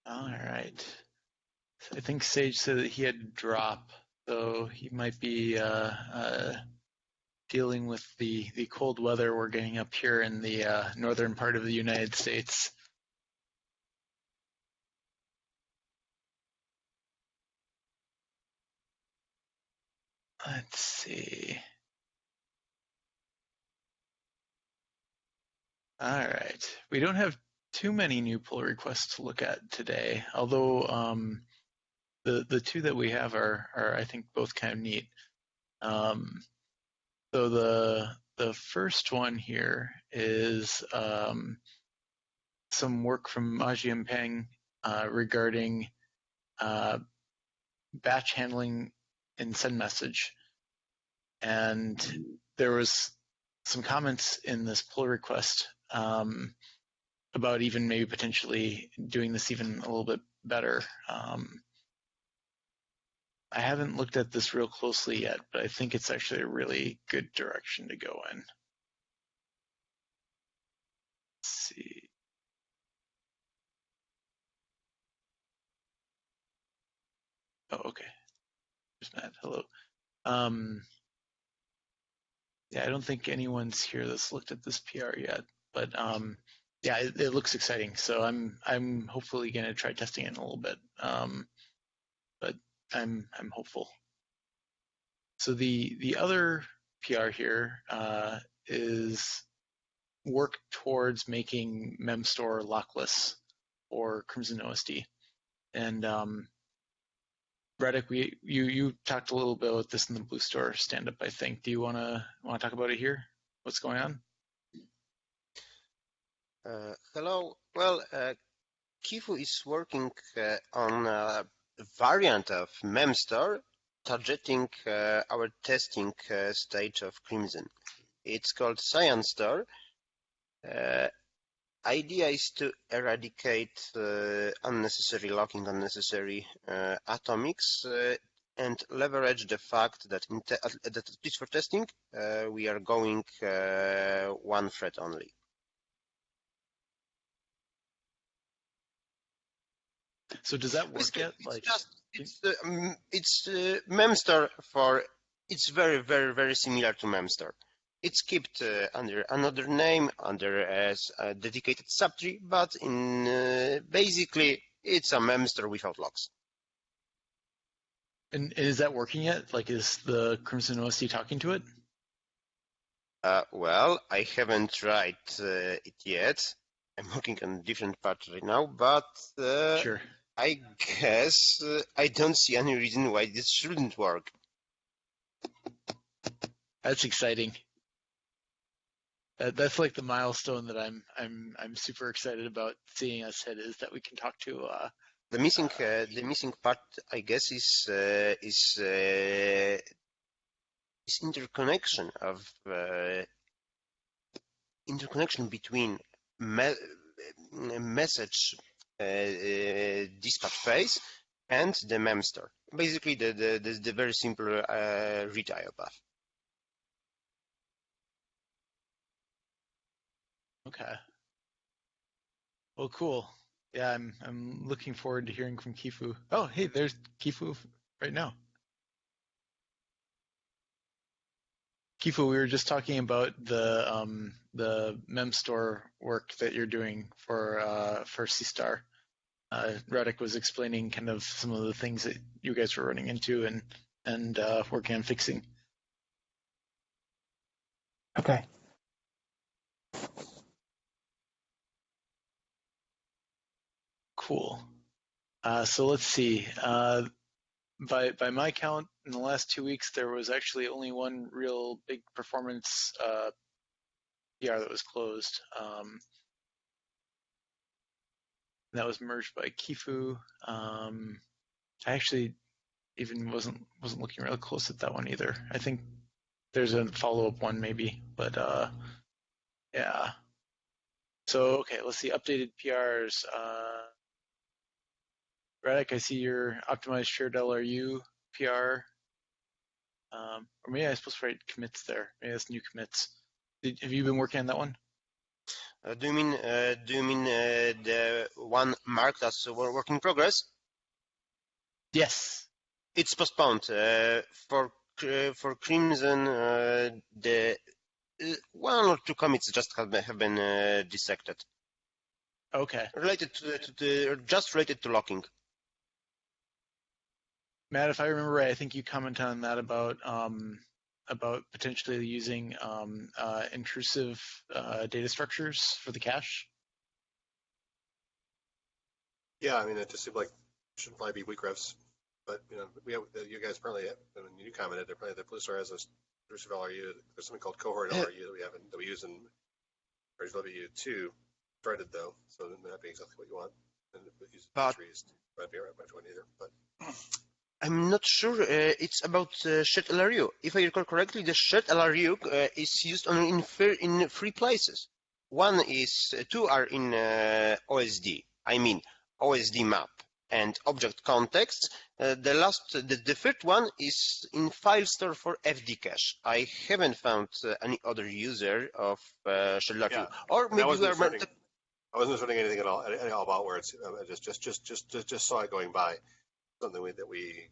All right. I think Sage said that he had to drop, so he might be dealing with the cold weather we're getting up here in the northern part of the United States. Let's see. All right. We don't have too many new pull requests to look at today, although the two that we have are I think both kind of neat. Um, so the first one here is some work from Ma Jianping regarding uh, batch handling in send message. And there was some comments in this pull request about even maybe potentially doing this even a little bit better. I haven't looked at this real closely yet, but I think it's actually a really good direction to go in. Let's see. Oh, okay. There's Matt. Hello. Um, yeah, I don't think anyone's here that's looked at this PR yet, but yeah, it looks exciting. So I'm hopefully going to try testing it in a little bit. But I'm hopeful. So the other PR here is work towards making Memstore lockless or Crimson OSD. And Radek, you talked a little bit about this in the Blue Store stand up, I think. Do you wanna talk about it here? What's going on? Hello. Well, Kifu is working on a variant of Memstar targeting our testing stage of Crimson. It's called ScienceStar. Idea is to eradicate unnecessary locking, unnecessary atomics, and leverage the fact that at least for testing, we are going one thread only. So does that work yet? It's Memstar for. It's very similar to Memstar. It's kept under another name, under as a dedicated subtree, but in basically it's a Memstar without locks. And is that working yet? Like, is the Crimson OSD talking to it? Well, I haven't tried it yet. I'm working on a different part right now, but Sure. I guess I don't see any reason why this shouldn't work. That's exciting. That's like the milestone that I'm super excited about seeing us hit, is that we can talk to. The missing part, I guess, is interconnection of interconnection between message dispatch phase and the memstar. Basically, the very simple read IO path. Okay. Well, cool. Yeah, I'm looking forward to hearing from Kifu. Oh, hey, there's Kifu right now. Kifu, we were just talking about the Memstore work that you're doing for C-Star. Radek was explaining kind of some of the things that you guys were running into and working on fixing. Okay. Cool. So let's see. By my count, in the last 2 weeks, there was actually only one real big performance PR that was closed. That was merged by Kifu. I actually even wasn't looking real close at that one either. I think there's a follow-up one maybe, but yeah. So okay, let's see updated PRs. Radek, I see your optimized shared LRU PR. Or maybe I'm supposed to write commits there. Maybe that's new commits. Have you been working on that one? Do you mean the one marked as a work in progress? Yes. It's postponed. For Crimson, the one or two commits just have been dissected, Okay. just related to locking. Matt, if I remember right, I think you commented on that about potentially using intrusive data structures for the cache. Yeah, I mean, it just seemed like it shouldn't probably be weak refs, but we have you guys apparently, you commented, apparently the Blue Star has a intrusive LRU. There's something called cohort LRU that we use in RWU2, threaded though, so it may not be exactly what you want. And if we use trees, might be right much one either, but. I'm not sure it's about shared LRU. If I recall correctly, the shared LRU is used only in three places. Two are in OSD. I mean OSD map and object context. The third one is in file store for FD cache. I haven't found any other user of shared LRU. Yeah. Or maybe we are. I wasn't asserting anything at all about where it's. Just saw it going by. Something that we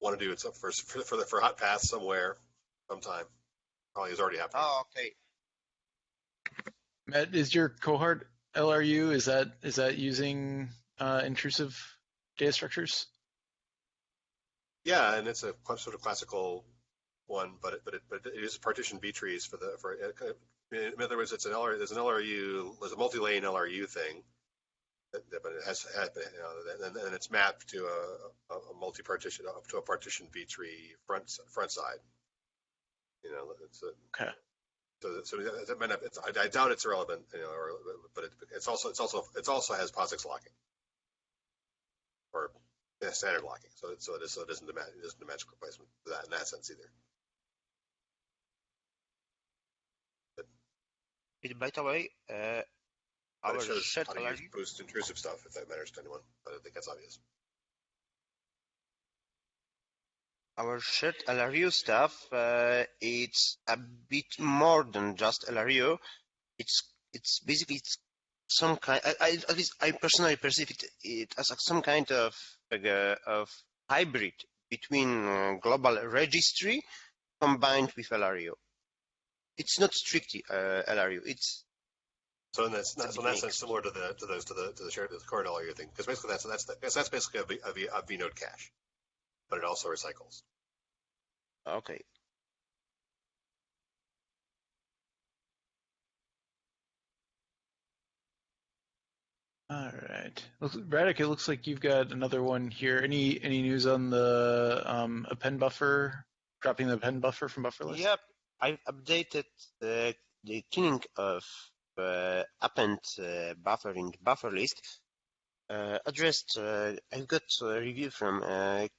want to do. It's up for hot path somewhere, sometime. Probably is already happening. Oh, okay. Matt, is your cohort LRU is that using intrusive data structures? Yeah, and it's a sort of classical one, but it uses partition B trees in other words, there's an LRU, there's a multi-lane LRU thing. But it has, and it's mapped to a multi-partition up to a partition B tree front side. It's okay. So it might not, I doubt it's irrelevant, but it also has POSIX locking or standard locking. So it isn't a magic replacement for that in that sense either. By the way, our shared LRU boost intrusive stuff, if that matters to anyone, but I think that's obvious. Our shared LRU stuff, it's a bit more than just LRU. It's basically some kind. At least I personally perceive it as some kind of hybrid between global registry combined with LRU. It's not strictly LRU. So in that sense, similar to the shared cohort LRU thing, because basically that's basically a vnode cache, but it also recycles. Okay. All right, Braddock. It looks like you've got another one here. Any news on the append buffer? Dropping the append buffer from buffer list? Yep, I've updated the tuning of append buffer in buffer list. I've got a review from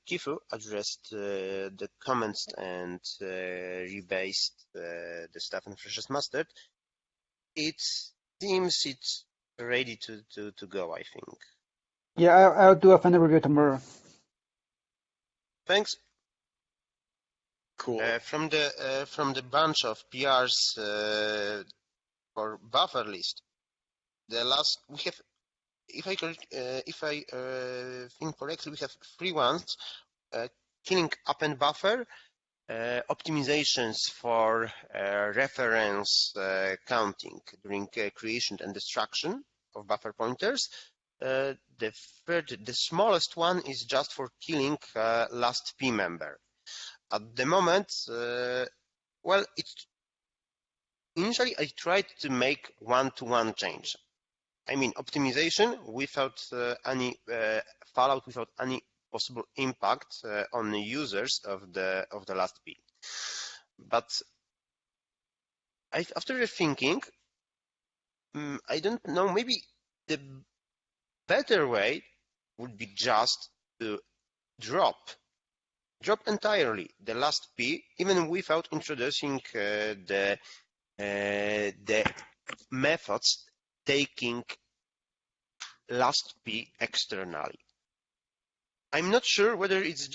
Kifu, addressed the comments and rebased the stuff in freshest mustard. It seems it's ready to go, I think. Yeah, I'll do a final review tomorrow. Thanks. Cool. From the bunch of PRs for buffer list, the last we have. If I think correctly, we have 3 ones: killing append buffer, optimizations for reference counting during creation and destruction of buffer pointers. The smallest one is just for killing last P member. At the moment, initially I tried to make one-to-one change. I mean, optimization without any fallout, without any possible impact on the users of the last P. But after thinking, I don't know. Maybe the better way would be just to drop entirely the last P, even without introducing the methods taking last P externally. I'm not sure whether it's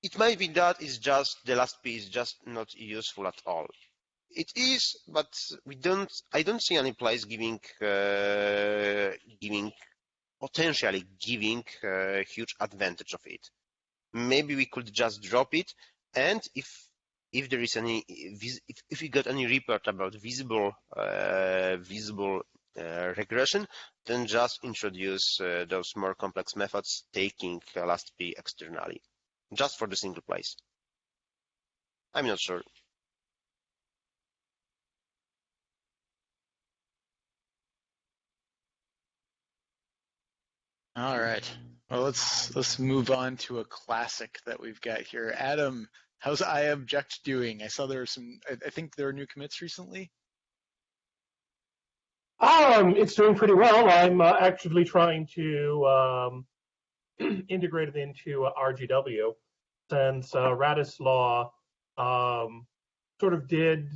it might be that it's just the last P is just not useful at all. It is, but I don't see any place potentially giving a huge advantage of it. Maybe we could just drop it, and if there is any if we got any report about visible regression, then just introduce those more complex methods taking last P externally, just for the single place. I'm not sure. All right. Well, let's move on to a classic that we've got here. Adam, how's iObject doing? I saw there were I think there are new commits recently. It's doing pretty well. I'm actively trying to integrate it into RGW, since Radislaw sort of did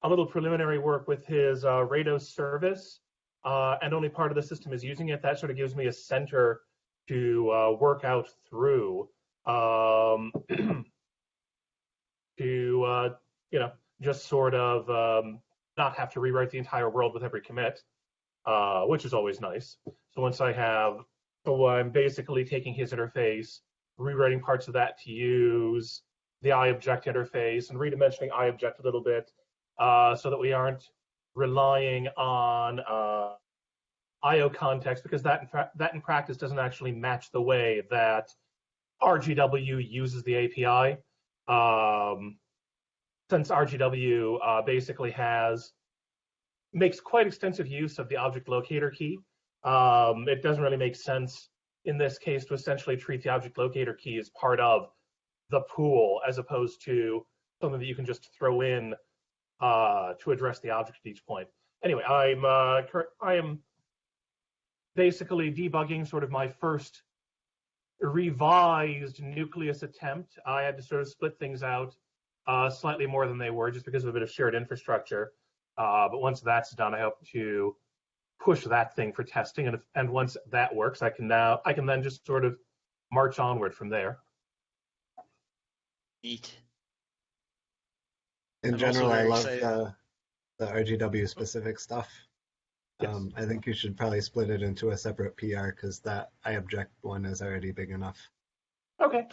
a little preliminary work with his Rados service, and only part of the system is using it. That sort of gives me a center to work out through, to just sort of not have to rewrite the entire world with every commit, which is always nice. So I'm basically taking his interface, rewriting parts of that to use the iObject interface, and redimensioning iObject a little bit, so that we aren't relying on IO context, because that in practice doesn't actually match the way that RGW uses the API. Since RGW basically makes quite extensive use of the object locator key, it doesn't really make sense in this case to essentially treat the object locator key as part of the pool, as opposed to something that you can just throw in to address the object at each point. Anyway, I am basically debugging sort of my first revised nucleus attempt. I had to sort of split things out slightly more than they were, just because of a bit of shared infrastructure. But once that's done, I hope to push that thing for testing, and once that works, I can then just sort of march onward from there. Neat. In general, I love the RGW specific stuff. Yes. I think you should probably split it into a separate PR, because that iObject one is already big enough. Okay.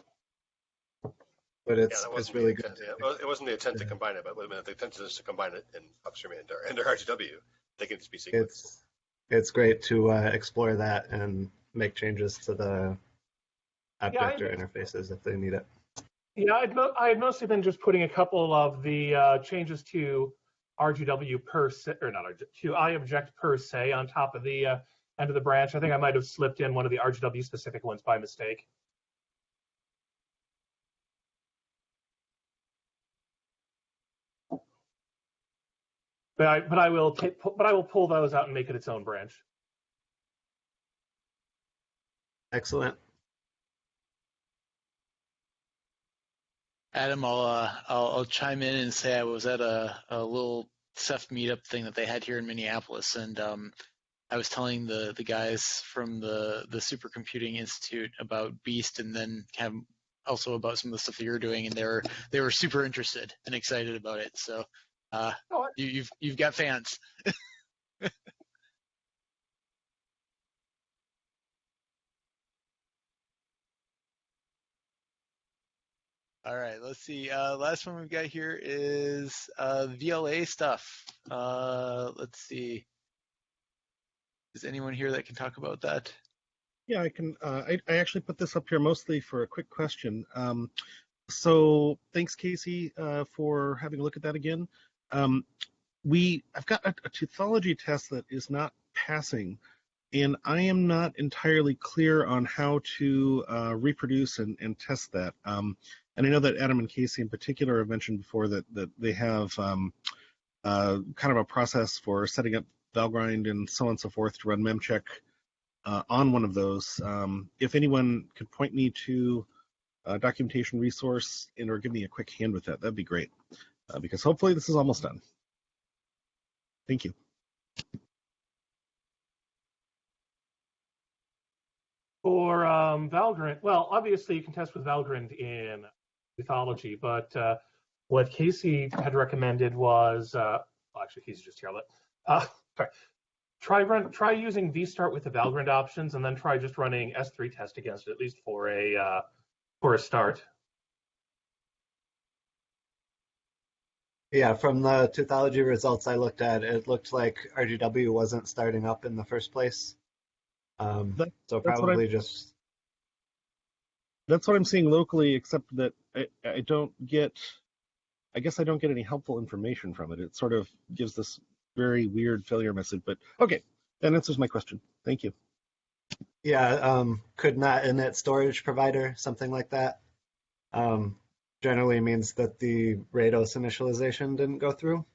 But it's really good. It wasn't the intent to combine it, but the intent is to combine it in upstream and RGW. They can just be sequenced. It's great to explore that and make changes to the object or interfaces if they need it. Yeah, I had mostly been just putting a couple of the changes to RGW per se, or not to iObject per se, on top of the end of the branch. I think I might have slipped in one of the RGW specific ones by mistake. But I will pull those out and make it its own branch. Excellent. Adam, I'll chime in and say I was at a little Ceph meetup thing that they had here in Minneapolis, and I was telling the guys from the Supercomputing Institute about Beast, and then also about some of the stuff that you're doing, and they were super interested and excited about it. So you've got fans. All right, let's see. Last one we've got here is VLA stuff. Let's see. Is anyone here that can talk about that? Yeah, I can. I actually put this up here mostly for a quick question. So thanks, Casey, for having a look at that again. I've got a teuthology test that is not passing, and I am not entirely clear on how to reproduce and test that. And I know that Adam and Casey in particular have mentioned before that they have kind of a process for setting up Valgrind and so on and so forth to run memcheck on one of those. If anyone could point me to a documentation resource or give me a quick hand with that, that'd be great, because hopefully this is almost done. Thank you. For Valgrind, well, obviously you can test with Valgrind in mythology, but what Casey had recommended was, well, actually he's just here. Sorry. Try using vstart with the Valgrind options, and then try just running S3 test against it, at least for a start. Yeah, from the Teuthology results I looked at, it looked like RGW wasn't starting up in the first place. That, So that's what probably just that's what I'm seeing locally, except that I don't get. I guess I don't get any helpful information from it. It sort of gives this very weird failure message. But okay, that answers my question. Thank you. yeah, could not init storage provider, something like that. Generally means that the Rados initialization didn't go through.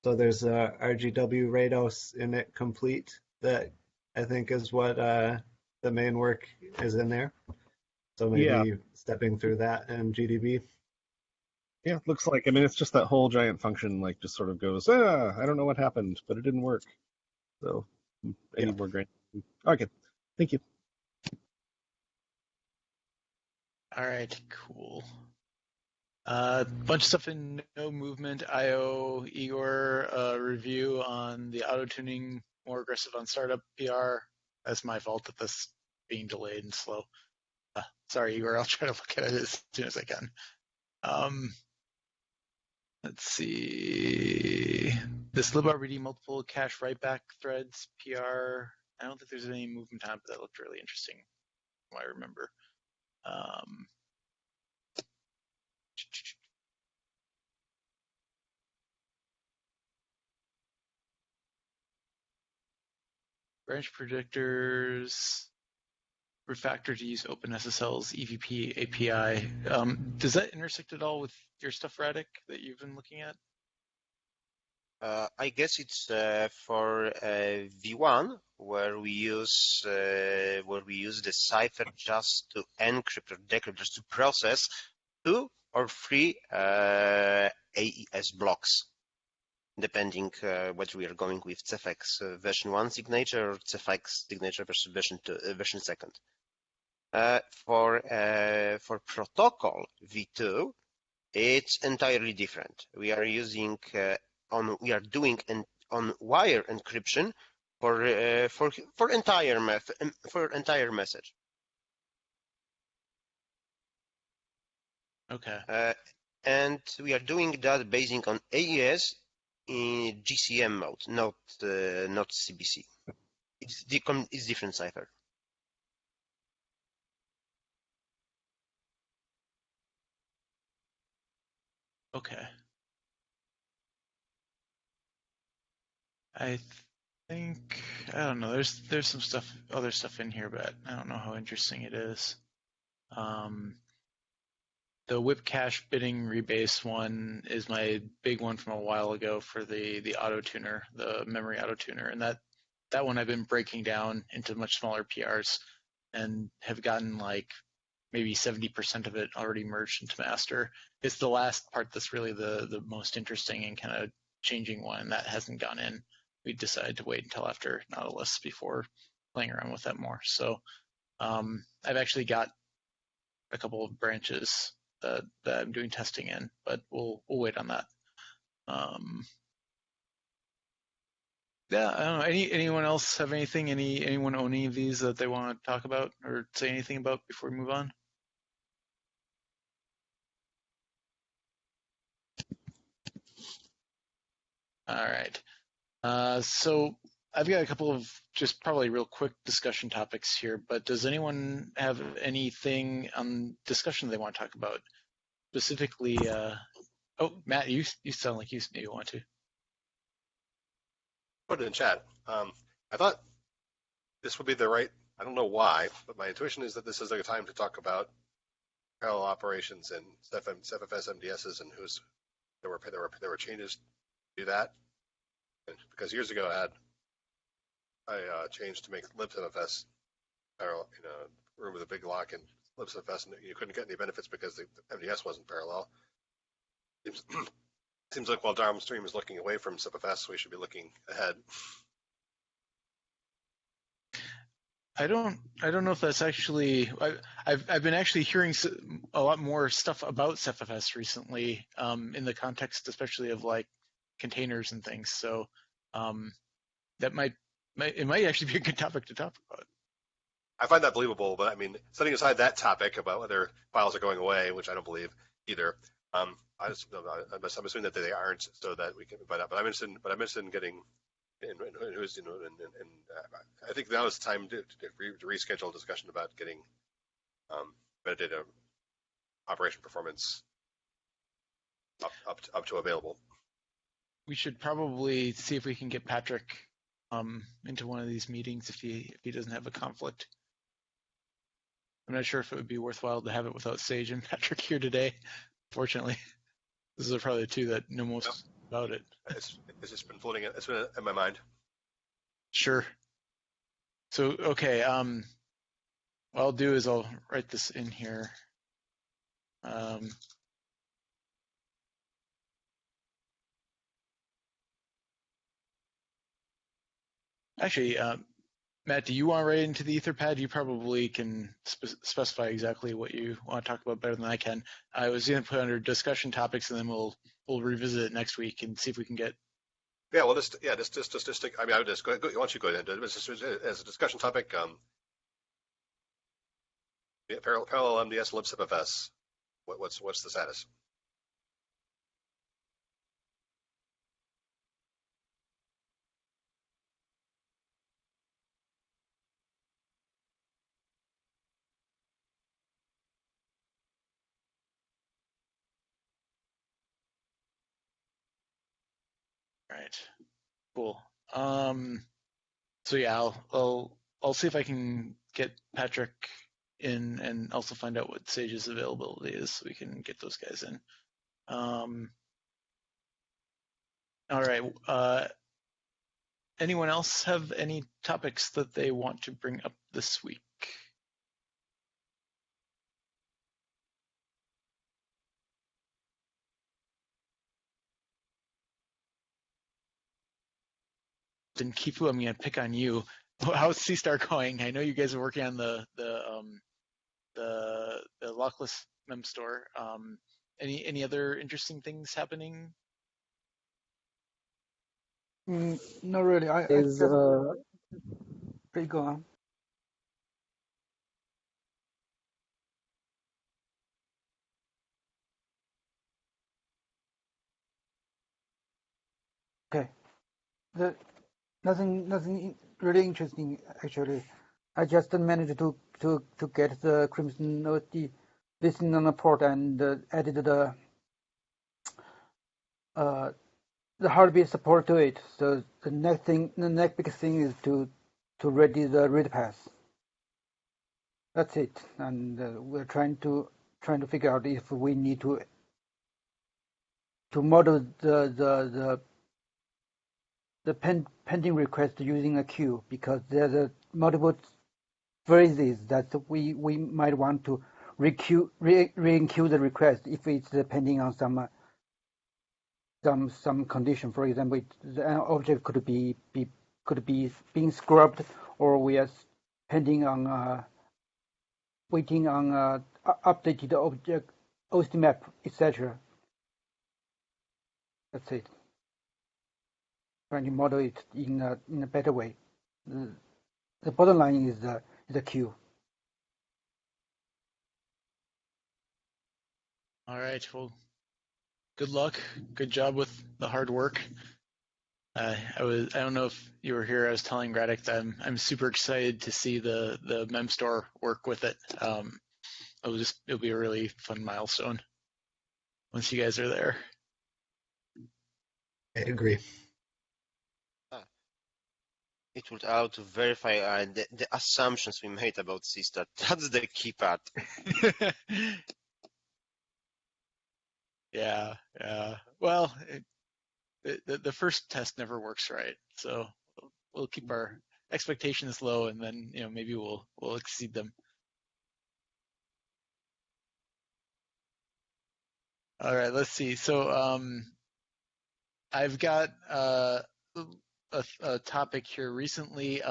So there's a RGW Rados init complete that I think is what the main work is in there. So maybe Yeah, stepping through that in GDB. yeah. Looks like. I mean, it's just that whole giant function like just sort of goes. I don't know what happened, but it didn't work. So I Yeah. need more grain. Okay, thank you. All right, cool. Bunch of stuff in no movement. IO Igor review on the auto tuning more aggressive on startup PR. That's my fault that this being delayed and slow. Sorry, Igor. I'll try to look at it as soon as I can. Let's see. This librd multiple cache write back threads PR. I don't think there's any movement on it, but that looked really interesting. From what I remember. Branch predictors, refactor to use OpenSSL's EVP API. Does that intersect at all with your stuff, Radic, that you've been looking at? I guess it's for V1 where we use the cipher just to encrypt or decrypt, just to process 2 or 3 AES blocks, depending whether we are going with Cephx version 1 signature or Cephx signature versus version 2. For protocol V2, it's entirely different. We are using doing on wire encryption for entire message. Okay. And we are doing that basing on AES in GCM mode, not CBC. It's different cipher. Okay. I think I don't know. There's some other stuff in here, but I don't know how interesting it is. The whip cache bidding rebase one is my big one from a while ago for the auto tuner, the memory auto tuner, and that one I've been breaking down into much smaller PRs and have gotten like maybe 70% of it already merged into master. It's the last part that's really the most interesting and kind of changing one, and that hasn't gone in. We decided to wait until after Nautilus before playing around with that more. So I've actually got a couple of branches that I'm doing testing in, but we'll wait on that. Yeah, I don't know. Anyone else have anything? Anyone own any of these that they want to talk about or say anything about before we move on? All right. So I've got a couple of just probably real quick discussion topics here, but does anyone have anything on discussion they want to talk about? Specifically, oh, Matt, you sound like you maybe want to. Put it in chat. I thought this would be the right. I don't know why, but my intuition is that this is a time to talk about parallel operations and CephFS MDSs and there were changes to do that. And because years ago I changed to make libcfs parallel, room with a big lock in libcfs, and you couldn't get any benefits because the MDS wasn't parallel. Seems like while downstream is looking away from CephFS, we should be looking ahead. I don't know if that's actually. I've been actually hearing a lot more stuff about CephFS recently, in the context, especially of like containers and things. So that might actually be a good topic to talk about. I find that believable, but I mean, setting aside that topic about whether files are going away, which I don't believe either. I'm assuming that they aren't, so that we can. But I'm interested in getting. I think now is the time to reschedule a discussion about getting metadata operation performance up to available. We should probably see if we can get Patrick into one of these meetings if he doesn't have a conflict. I'm not sure if it would be worthwhile to have it without Sage and Patrick here today. Fortunately, these are probably the two that know most about it. It's just been floating. It's been in my mind. Sure. So okay, what I'll do is I'll write this in here. Actually, Matt, do you want to write into the Etherpad? You probably can specify exactly what you want to talk about better than I can. I was going to put under discussion topics, and then we'll revisit it next week and see if we can get. Yeah, well, just stick. I mean, I would just go. Why don't you go ahead? Just as a discussion topic. Parallel MDS libcfs. What's the status? Right. Cool. So yeah, I'll see if I can get Patrick in and also find out what Sage's availability is so we can get those guys in. All right. Anyone else have any topics that they want to bring up this week? Then Kifu, I'm gonna pick on you. How's C-Star going? I know you guys are working on the lockless mem store. Any other interesting things happening? Not really. I Is just please go on. Okay. Nothing really interesting actually. I just managed to get the Crimson Node listing on the port and added the Heartbeat support to it. So the next big thing is to ready the read path. That's it. And we're trying to figure out if we need to model the pending request using a queue, because there's multiple phrases that we might want to re-enqueue the request if it's depending on some condition. For example, the object could be being scrubbed, or we are pending on waiting on updated object OST map, etc. That's it. Trying to model it in a better way. The bottom line is the queue. All right. Well, good luck. Good job with the hard work. I don't know if you were here. I was telling Radek that I'm super excited to see the mem store work with it. It'll be a really fun milestone once you guys are there. I agree. It would allow to verify the assumptions we made about C-Star. That's the key part. Yeah. Well, the first test never works right, so we'll keep our expectations low, and then maybe we'll exceed them. All right, let's see. So I've got a topic here recently.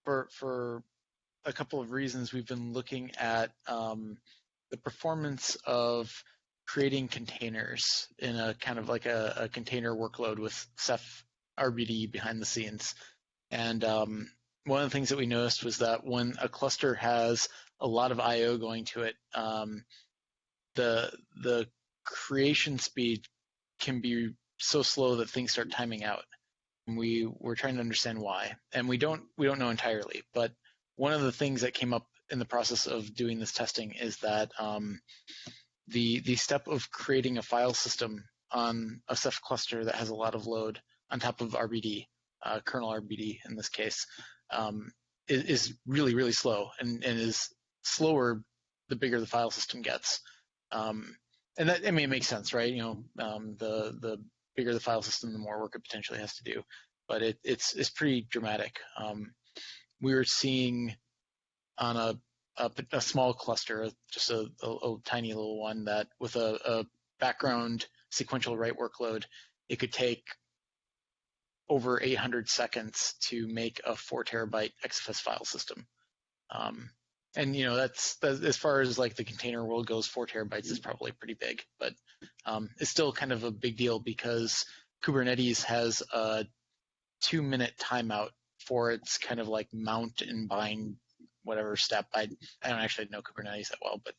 for a couple of reasons, we've been looking at the performance of creating containers in a kind of like a container workload with Ceph RBD behind the scenes. And one of the things that we noticed was that when a cluster has a lot of I/O going to it, the creation speed can be so slow that things start timing out. And we were trying to understand why, and we don't know entirely. But one of the things that came up in the process of doing this testing is that the step of creating a file system on a Ceph cluster that has a lot of load on top of RBD, kernel RBD in this case, is really, really slow and is slower the bigger the file system gets. And that, I mean, it makes sense, right? You know, the bigger the file system, the more work it potentially has to do. But it's pretty dramatic. We were seeing on a small cluster, just a tiny little one, that with a background sequential write workload, it could take over 800 seconds to make a 4 terabyte XFS file system. And you know, that's as far as like the container world goes, 4 terabytes is probably pretty big, but it's still kind of a big deal because Kubernetes has a 2-minute timeout for its kind of like mount and bind whatever step. I don't actually know Kubernetes that well, but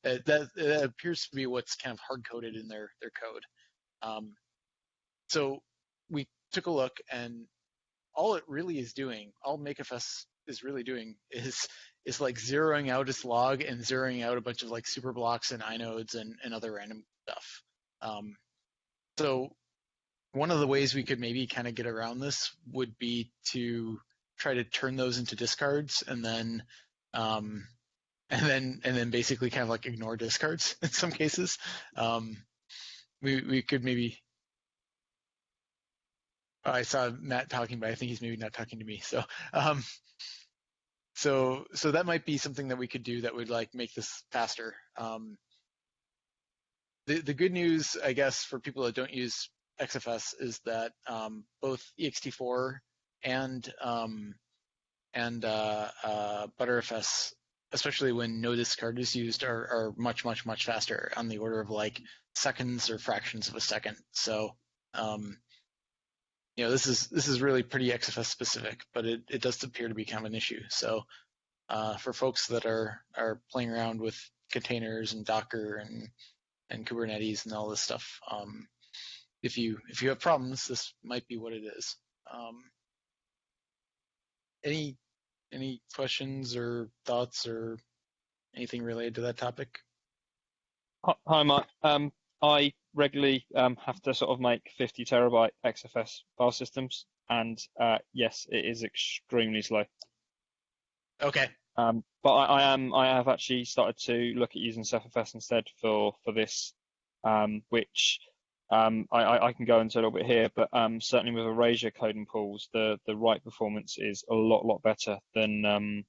that appears to be what's kind of hard coded in their code. So we took a look, and all it really is doing, all MakeFS is really doing is like zeroing out its log and zeroing out a bunch of like super blocks and inodes and other random stuff. So one of the ways we could maybe kind of get around this would be to try to turn those into discards and then basically kind of like ignore discards in some cases. We could maybe. I saw Matt talking, but I think he's maybe not talking to me. So that might be something that we could do that would like make this faster. The good news, I guess, for people that don't use XFS is that both ext4 and Btrfs, especially when no discard is used, are much faster, on the order of like seconds or fractions of a second. So you know, this is really pretty XFS specific, but it does appear to be kind of an issue. So for folks that are playing around with containers and Docker and Kubernetes and all this stuff, if you have problems, this might be what it is. Any questions or thoughts or anything related to that topic? Hi, Mike. I regularly have to sort of make 50 terabyte XFS file systems, and yes, it is extremely slow. Okay. But I have actually started to look at using CephFS instead for this, which I can go into a little bit here, but certainly with Erasure coding pools, the write performance is a lot better than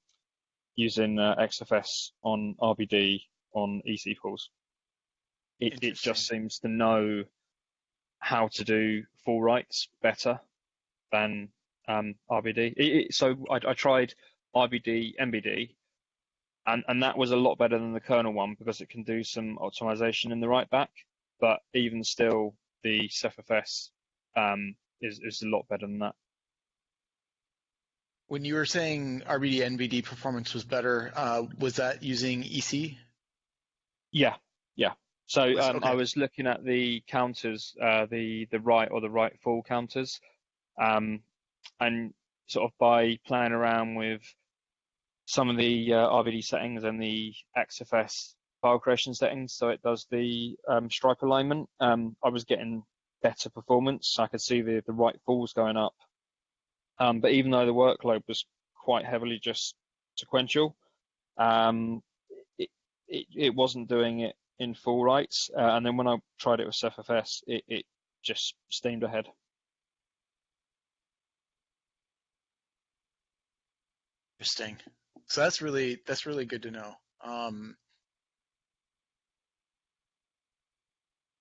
using XFS on RBD on EC pools. It just seems to know how to do full writes better than RBD. So I tried RBD, MBD, and that was a lot better than the kernel one because it can do some optimization in the write back. But even still, the CephFS is a lot better than that. When you were saying RBD, NBD performance was better, was that using EC? Yeah. So Okay. I was looking at the counters, the write or the write full counters, and sort of by playing around with some of the RBD settings and the XFS file creation settings, so it does the stripe alignment. I was getting better performance. I could see the write fulls going up, but even though the workload was quite heavily just sequential, it wasn't doing it in full writes, and then when I tried it with CephFS, it just steamed ahead. Interesting. So that's really good to know.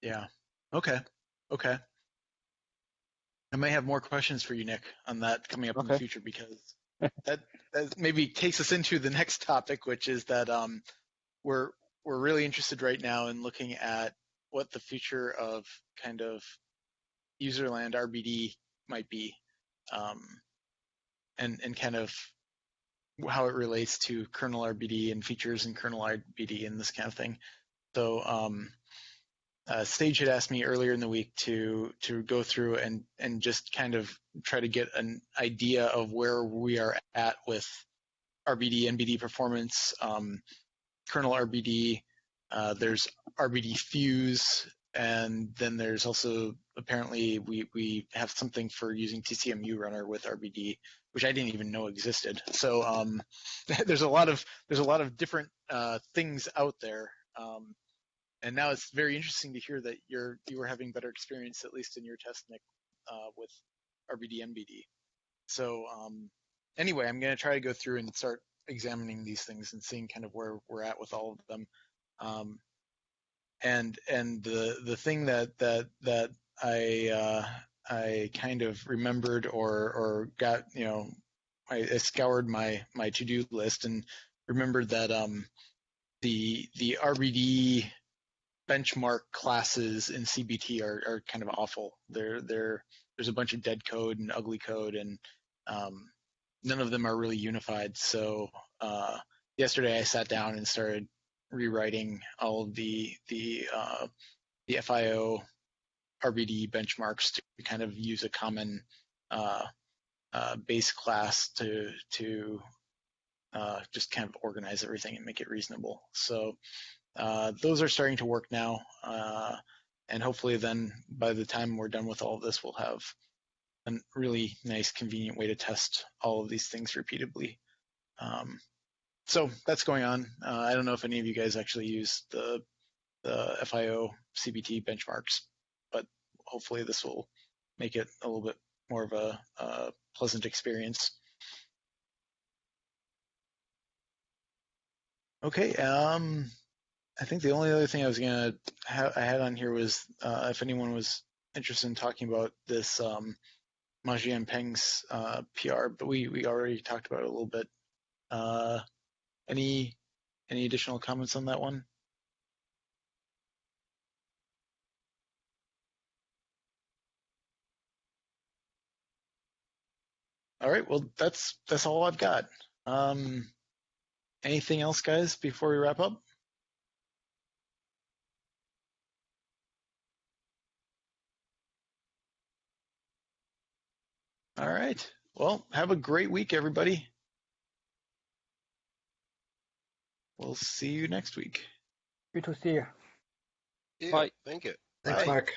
Yeah. Okay. I may have more questions for you, Nick, on that coming up in the future, because that maybe takes us into the next topic, which is that we're really interested right now in looking at what the future of kind of userland RBD might be, and kind of how it relates to kernel RBD and features in kernel RBD and this kind of thing. So Sage had asked me earlier in the week to go through and just kind of try to get an idea of where we are at with RBD, NBD performance, kernel RBD. There's RBD Fuse, and then there's also apparently we have something for using TCMU runner with RBD, which I didn't even know existed. So there's a lot of different things out there. And now it's very interesting to hear that you were having better experience, at least in your test, Nick, with RBD NBD. So anyway, I'm going to try to go through and start examining these things and seeing kind of where we're at with all of them. And the thing that I kind of remembered or got, I scoured my to-do list and remembered that the RBD benchmark classes in CBT are kind of awful. There's a bunch of dead code and ugly code, and none of them are really unified. So yesterday I sat down and started rewriting all of the FIO RBD benchmarks to kind of use a common base class to just kind of organize everything and make it reasonable. So those are starting to work now, and hopefully then by the time we're done with all of this, we'll have a really nice, convenient way to test all of these things repeatedly. So that's going on. I don't know if any of you guys actually use the FIO CBT benchmarks, but hopefully this will make it a little bit more of a pleasant experience. Okay. I think the only other thing I was I had on here was if anyone was interested in talking about this Ma Jianpeng's PR, but we already talked about it a little bit. Any additional comments on that one? All right, well that's all I've got. Anything else, guys, before we wrap up? All right. Well, have a great week, everybody. We'll see you next week. Good to see you. Yeah, Bye. thank you. Thanks, Bye. Mark.